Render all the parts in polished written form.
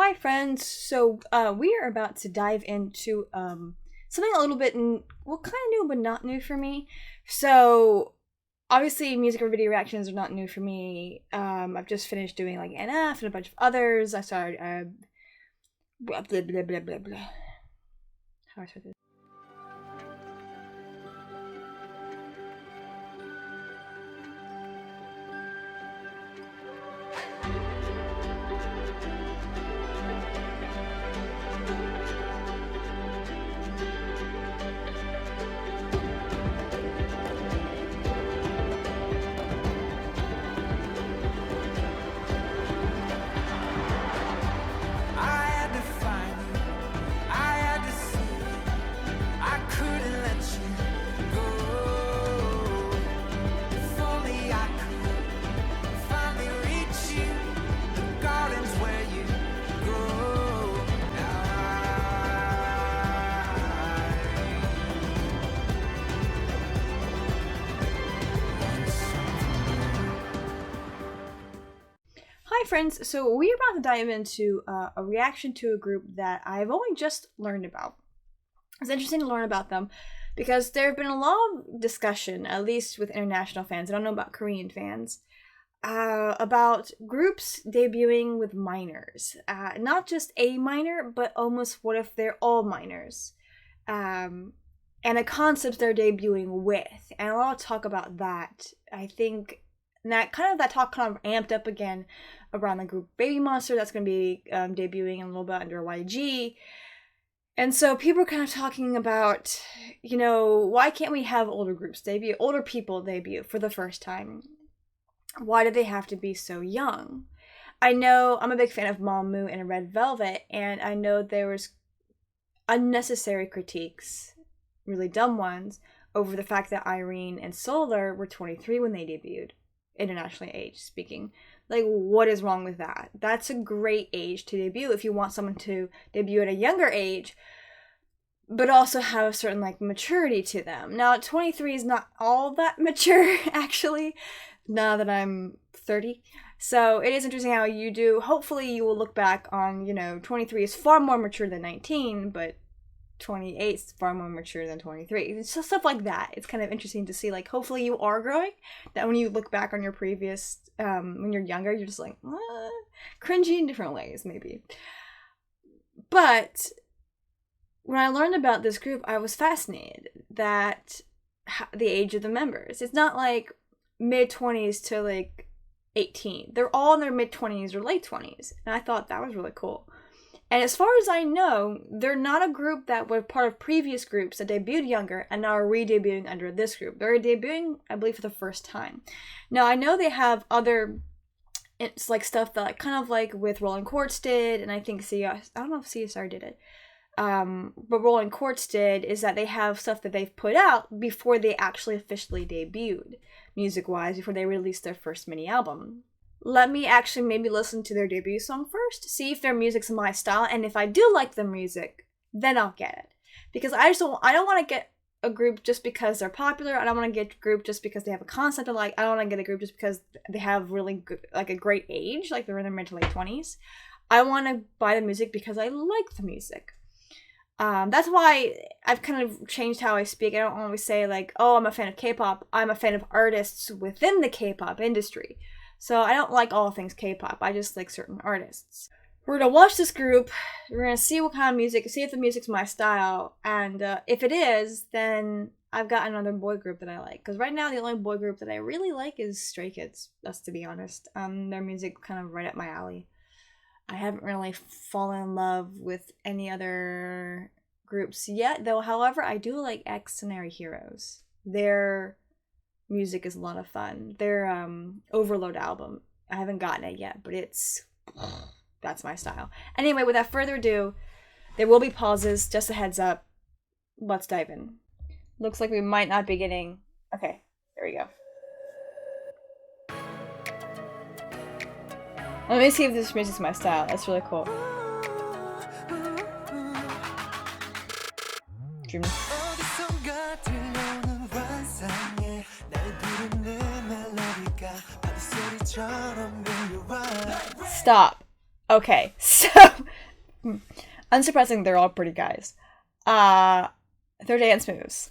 Hi friends, so we are about to dive into something a little bit, kind of new but not new for me. So obviously music or video reactions are not new for me. I've just finished doing like NF and a bunch of others. I started, blah, blah, blah, blah, blah, blah. How do I start this? Hi friends, so we're about to dive into a reaction to a group that I've only just learned about. It's interesting to learn about them because there have been a lot of discussion, at least with international fans, I don't know about Korean fans, about groups debuting with minors. Not just a minor, but almost what if they're all minors. And the concepts they're debuting with. And a lot of talk about that. I think that talk kind of amped up again around the group Baby Monster that's going to be debuting in a little bit under YG. And so people are kind of talking about, why can't we have older groups debut, older people debut for the first time? Why do they have to be so young? I know I'm a big fan of Mamu and Red Velvet, and I know there was unnecessary critiques, really dumb ones, over the fact that Irene and Solar were 23 when they debuted, internationally aged speaking. Like, what is wrong with that? That's a great age to debut if you want someone to debut at a younger age, but also have a certain, maturity to them. Now, 23 is not all that mature, actually, now that I'm 30. So it is interesting how you do. Hopefully you will look back on, 23 is far more mature than 19, but 28 is far more mature than 23. It's just stuff like that. It's kind of interesting to see, hopefully you are growing, that when you look back on your previous, when you're younger, you're just cringy in different ways, maybe. But when I learned about this group, I was fascinated that the age of the members. It's not like mid-20s to 18. They're all in their mid-20s or late 20s. And I thought that was really cool. And as far as I know, they're not a group that were part of previous groups that debuted younger and now are re-debuting under this group. They're debuting, I believe, for the first time. Now, I know they have other, it's stuff that kind of with Rolling Quartz did, and I think I don't know if CSR did it. But Rolling Quartz did is that they have stuff that they've put out before they actually officially debuted, music-wise, before they released their first mini album. Let me actually maybe listen to their debut song first, see if their music's my style, and if I do like the music, then I'll get it. Because I don't want to get a group just because they're popular. I don't want to get a group just because they have a concept I like. I don't want to get a group just because they have really good, a great age, they're in their mid to late 20s. I want to buy the music because I like the music. That's why I've kind of changed how I speak. I don't always say oh, I'm a fan of K-pop. I'm a fan of artists within the K-pop industry. So I don't like all things K-pop. I just like certain artists. We're gonna watch this group. We're gonna see what kind of music, see if the music's my style. And if it is, then I've got another boy group that I like. Because right now the only boy group that I really like is Stray Kids. That's to be honest. Their music kind of right up my alley. I haven't really fallen in love with any other groups yet, though. However, I do like Xcenary Heroes. Their music is a lot of fun. Their Overload album, I haven't gotten it yet, but that's my style. Anyway, without further ado, there will be pauses, just a heads up. Let's dive in. Looks like we might not be getting... Okay, there we go. Let me see if this music's my style. That's really cool. Dream. Stop. Okay, so unsurprisingly, they're all pretty guys. Their dance moves.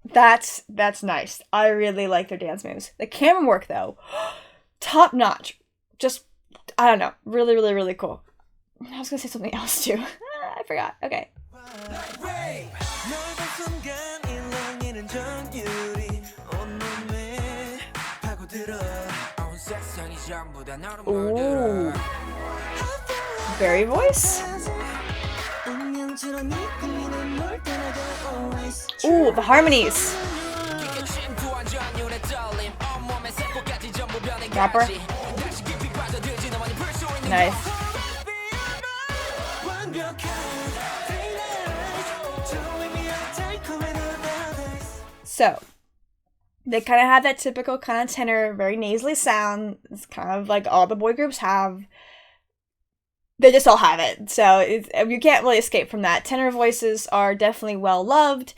That's nice. I really like their dance moves. The camera work though, top notch. Just I don't know, really, really, really cool. I was gonna say something else too. I forgot. Okay. Ooh. Berry voice? Ooh, the harmonies. Rapper. Nice. So, they kind of have that typical kind of tenor, very nasally sound. It's kind of like all the boy groups have. They just all have it. So you can't really escape from that. Tenor voices are definitely well loved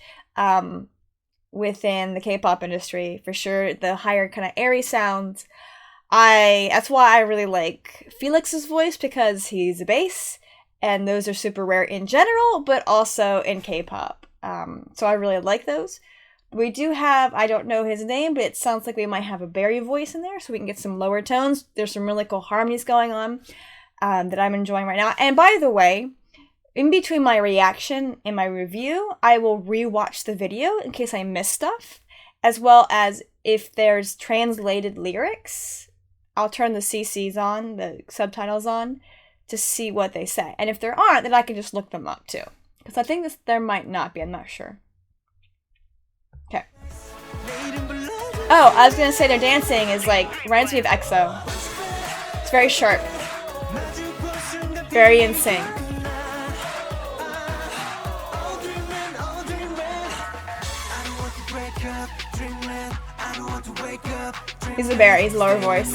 within the K-pop industry, for sure. The higher kind of airy sounds. That's why I really like Felix's voice, because he's a bass, and those are super rare in general, but also in K-pop. So I really like those. We do have, I don't know his name, but it sounds like we might have a Barry voice in there, so we can get some lower tones. There's some really cool harmonies going on that I'm enjoying right now. And by the way, in between my reaction and my review, I will rewatch the video in case I miss stuff, as well as if there's translated lyrics, I'll turn the CCs on, the subtitles on, to see what they say. And if there aren't, then I can just look them up too. Because I think there might not be, I'm not sure. Okay. Oh, I was gonna say their dancing is reminds me of EXO. It's very sharp. Very in sync. He's a bear, he's lower voice.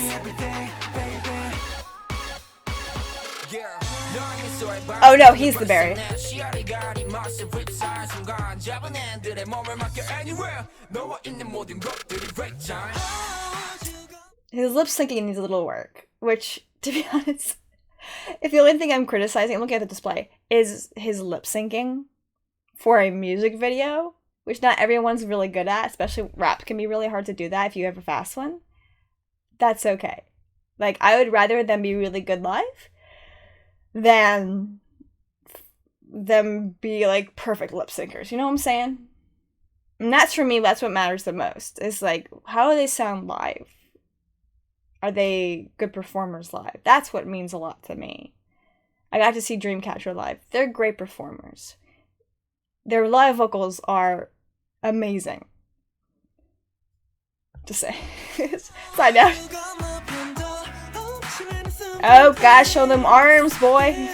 Oh no, he's the berry. His lip syncing needs a little work, which, to be honest, if the only thing I'm criticizing, I'm looking at the display, is his lip syncing for a music video, which not everyone's really good at, especially rap can be really hard to do that if you have a fast one. That's okay. I would rather them be really good live than them be perfect lip syncers. You know what I'm saying? And that's, for me, that's what matters the most. Is how do they sound live? Are they good performers live? That's what means a lot to me. I got to see Dreamcatcher live. They're great performers. Their live vocals are amazing. To say. Side note. Oh gosh, show them arms, boy.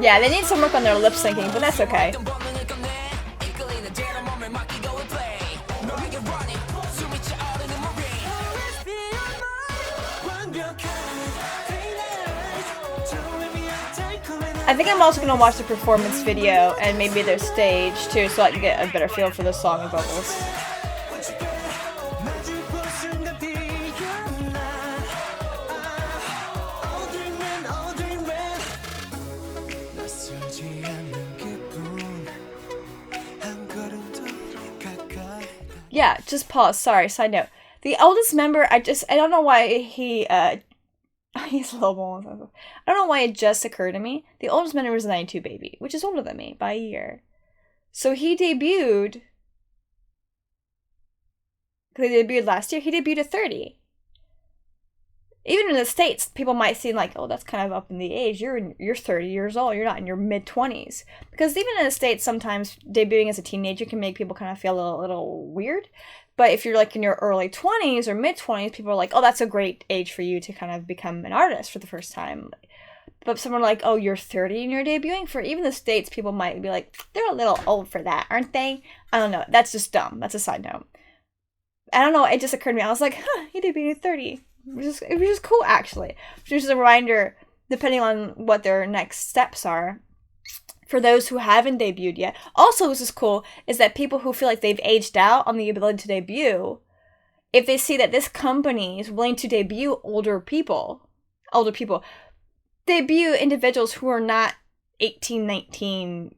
Yeah, they need some work on their lip syncing, but that's okay. I think I'm also going to watch the performance video and maybe their stage too, so I can get a better feel for the song and vocals. Yeah, just pause. Sorry, side note. The eldest member, I don't know why he's a little more. I don't know why it just occurred to me. The oldest member is a 92 baby, which is older than me by a year. So he debuted, because he debuted last year, he debuted at 30. Even in the States, people might seem oh, that's kind of up in the age. You're 30 years old. You're not in your mid-20s. Because even in the States, sometimes debuting as a teenager can make people kind of feel a little weird. But if you're in your early 20s or mid-20s, people are oh, that's a great age for you to kind of become an artist for the first time. But someone oh, you're 30 and you're debuting? For even the States, people might be they're a little old for that, aren't they? I don't know. That's just dumb. That's a side note. I don't know. It just occurred to me. I was he debuted at 30. It was just cool, actually. Which is a reminder, depending on what their next steps are, for those who haven't debuted yet. Also, this is cool, is that people who feel like they've aged out on the ability to debut, if they see that this company is willing to debut older people, debut individuals who are not 18, 19,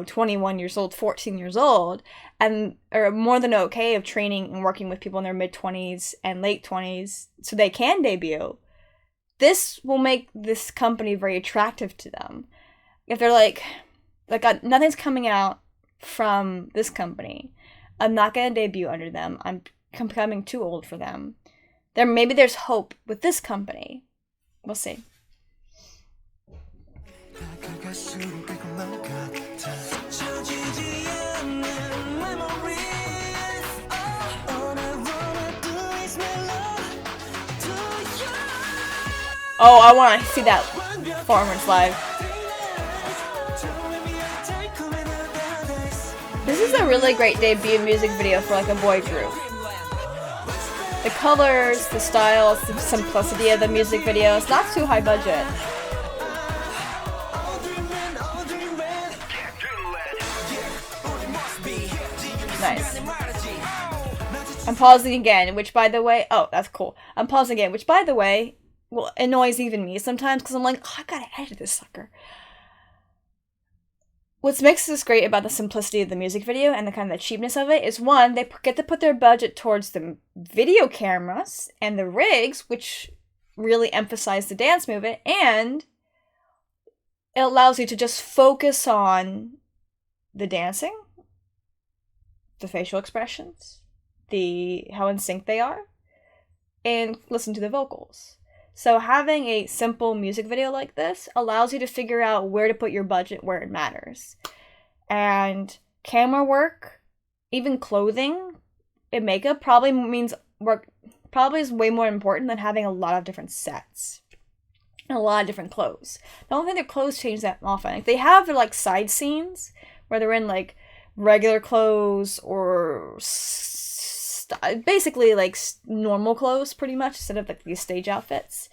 21 years old, 14 years old, and are more than okay of training and working with people in their mid-20s and late 20s so they can debut. This will make this company very attractive to them. If they're like nothing's coming out from this company, I'm not going to debut under them, I'm becoming too old for them, maybe there's hope with this company. We'll see. Oh, I want to see that performance live. This is a really great debut music video for like a boy group. The colors, the style, the simplicity of the music video. It's not too high budget. Nice. I'm pausing again, which by the way, oh, that's cool. I'm pausing again, which by the way, well, annoys even me sometimes because I'm like, oh, I gotta edit this sucker. What makes this great about the simplicity of the music video and the kind of the cheapness of it is, one, they get to put their budget towards the video cameras and the rigs, which really emphasize the dance movement, and it allows you to just focus on the dancing, the facial expressions, how in sync they are, and listen to the vocals. So having a simple music video like this allows you to figure out where to put your budget where it matters. And camera work, even clothing and makeup probably is way more important than having a lot of different sets and a lot of different clothes. I don't think their clothes change that often. Like, they have their like side scenes where they're in like regular clothes or basically like normal clothes pretty much instead of like these stage outfits.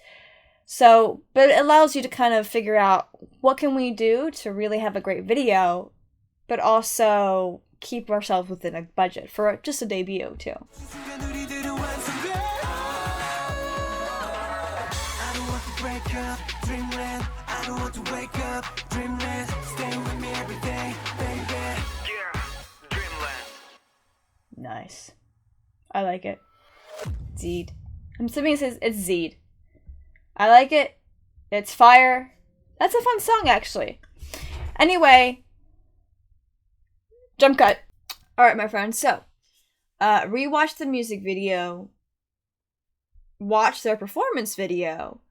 So, but it allows you to kind of figure out what can we do to really have a great video, but also keep ourselves within a budget for just a debut too. Nice. I like it. XEED. I'm assuming it says it's XEED. I like it. It's fire. That's a fun song, actually. Anyway, jump cut. Alright, my friends. So, rewatch the music video. Watch their performance video.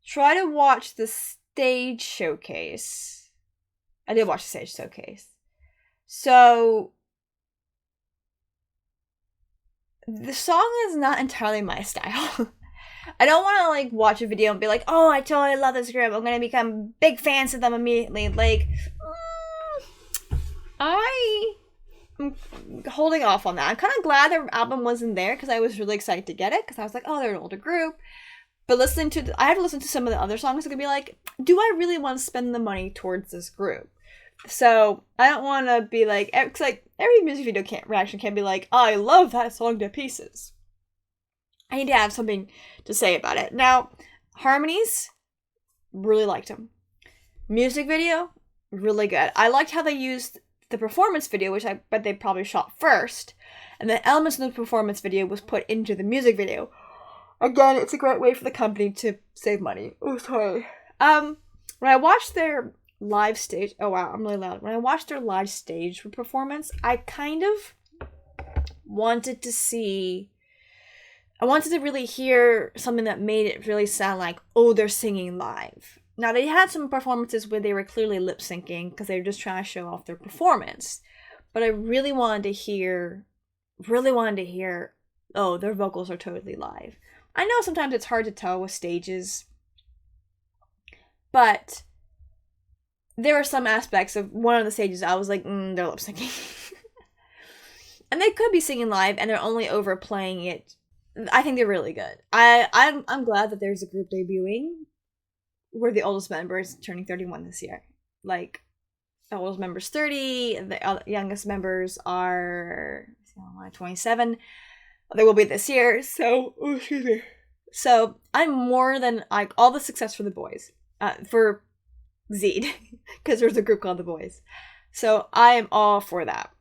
Try to watch the stage showcase. I did watch the stage showcase. So, the song is not entirely my style. I don't want to like watch a video and be like, oh, I totally love this group, I'm gonna become big fans of them immediately. Like, I'm holding off on that. I'm kind of glad their album wasn't there because I was really excited to get it because I was like, oh, they're an older group. But I had to listen to some of the other songs and be like, do I really want to spend the money towards this group? So I don't want to be like, it's like every music video reaction can't be like, I love that song to pieces. I need to have something to say about it. Now, harmonies, really liked them. Music video, really good. I liked how they used the performance video, which I bet they probably shot first, and the elements of the performance video was put into the music video. Again, it's a great way for the company to save money. Oh, sorry. When I watched their live stage, oh wow, I'm really loud. When I watched their live stage performance, I kind of wanted to really hear something that made it really sound like, oh, they're singing live. Now, they had some performances where they were clearly lip syncing because they were just trying to show off their performance. But I really wanted to hear, oh, their vocals are totally live. I know sometimes it's hard to tell with stages, but there are some aspects of one of the stages I was like, they're lip syncing. And they could be singing live and they're only overplaying it. I think they're really good. I'm glad that there's a group debuting where the oldest member is turning 31 this year. Like, oldest member's 30. The youngest members are 27. They will be this year. So, oh, excuse me. So I'm more than like all the success for the boys, for XEED, because there's a group called the Boys. So I am all for that.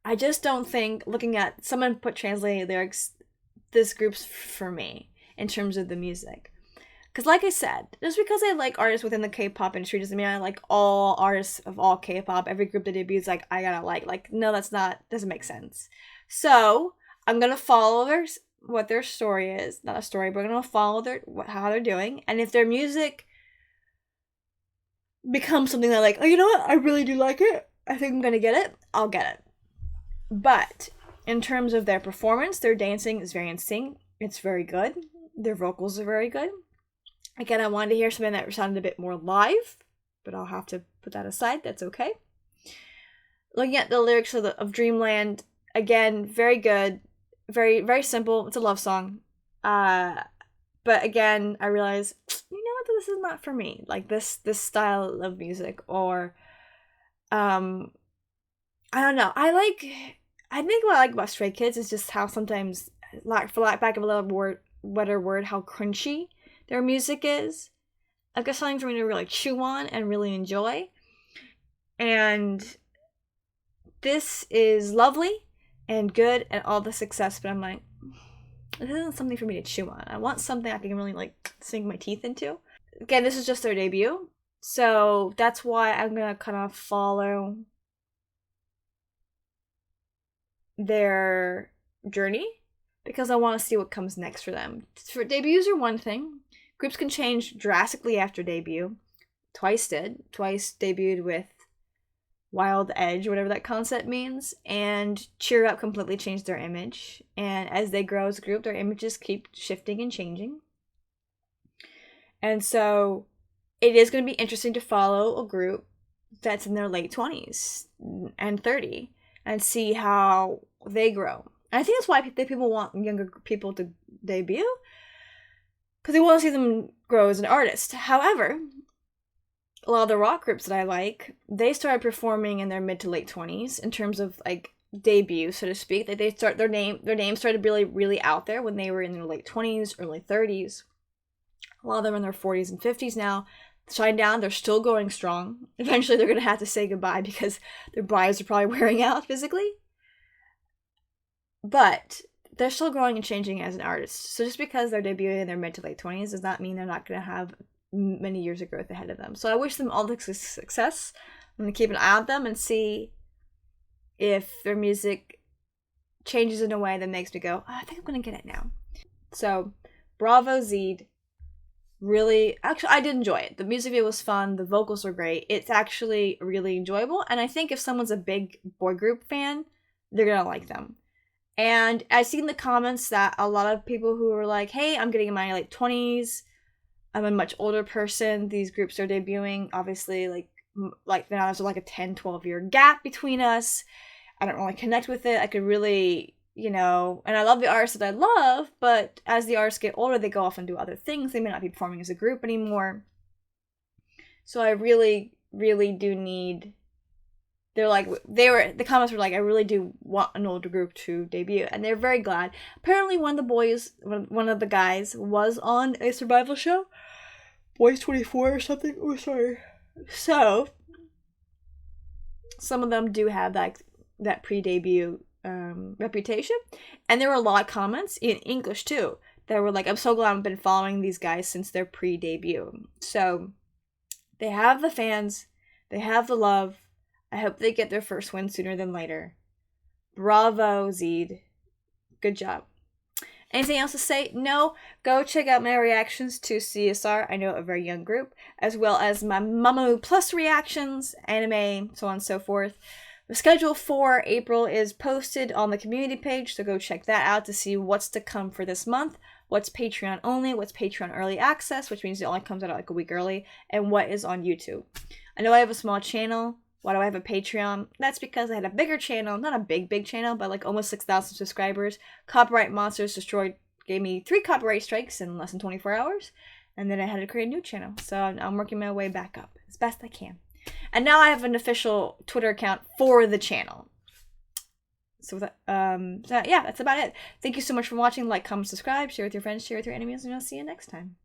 I just don't think, looking at someone put translated lyrics, this group's for me in terms of the music. Because like I said, just because I like artists within the K-pop industry doesn't mean I like all artists of all K-pop. Every group that debuts, like, I gotta like, no, doesn't make sense. So I'm gonna follow what their story is. Not a story, but I'm gonna follow how they're doing. And if their music becomes something that like, oh, you know what, I really do like it, I think I'm gonna get it, I'll get it. But in terms of their performance, their dancing is very in sync. It's very good. Their vocals are very good. Again, I wanted to hear something that sounded a bit more live, but I'll have to put that aside. That's okay. Looking at the lyrics of Dreamland, again, very good. Very, very simple. It's a love song. But again, I realized, you know what, this is not for me. Like this style of music, or I don't know. I think what I like about Stray Kids is just how sometimes, for lack of a better word, how crunchy their music is. Like, it's something for me to really chew on and really enjoy. And this is lovely and good and all the success, but I'm like, this isn't something for me to chew on. I want something I can really like sink my teeth into. Again, this is just their debut, so that's why I'm gonna kind of follow their journey, because I want to see what comes next for them. For debuts are one thing. Groups can change drastically after debut. Twice debuted with Wild Edge, whatever that concept means, and Cheer Up completely changed their image. And as they grow as a group, their images keep shifting and changing. And so it is going to be interesting to follow a group that's in their late 20s and 30 and see how they grow. And I think that's why people want younger people to debut, because they want to see them grow as an artist. However, a lot of the rock groups that I like, they started performing in their mid to late 20s in terms of like debut, so to speak. Like, their name started really, really out there when they were in their late 20s, early 30s. A lot of them are in their 40s and 50s now. Shine Down, they're still going strong. Eventually they're going to have to say goodbye because their bodies are probably wearing out physically. But they're still growing and changing as an artist. So just because they're debuting in their mid to late 20s does not mean they're not going to have many years of growth ahead of them. So I wish them all the success. I'm going to keep an eye on them and see if their music changes in a way that makes me go, oh, I think I'm going to get it now. So, bravo, XEED. Really, actually, I did enjoy it. The music video was fun. The vocals were great. It's actually really enjoyable. And I think if someone's a big boy group fan, they're going to like them. And I've seen the comments that a lot of people who were like, hey, I'm getting in my late 20s. I'm a much older person. These groups are debuting. Obviously, like now there's like a 10, 12 year gap between us. I don't really connect with it. I could really, and I love the artists that I love, but as the artists get older, they go off and do other things. They may not be performing as a group anymore. So I really, really do need... the comments were like, I really do want an older group to debut, and they're very glad. Apparently one of the guys was on a survival show, Boys 24 or something. Oh, sorry. So some of them do have that pre-debut reputation, and there were a lot of comments in English too that were like, I'm so glad I've been following these guys since their pre-debut. So they have the fans, they have the love. I hope they get their first win sooner than later. Bravo, XEED. Good job. Anything else to say? No. Go check out my reactions to CSR. I know, a very young group. As well as my Mamamoo Plus reactions, anime, so on and so forth. The schedule for April is posted on the community page, so go check that out to see what's to come for this month. What's Patreon only, what's Patreon early access, which means it only comes out like a week early, and what is on YouTube. I know I have a small channel. Why do I have a Patreon? That's because I had a bigger channel, not a big channel, but like almost 6,000 subscribers. Copyright Monsters gave me 3 copyright strikes in less than 24 hours, and then I had to create a new channel. So I'm working my way back up as best I can. And now I have an official Twitter account for the channel. So yeah, that's about it. Thank you so much for watching. Like, comment, subscribe, share with your friends, share with your enemies, and I'll see you next time.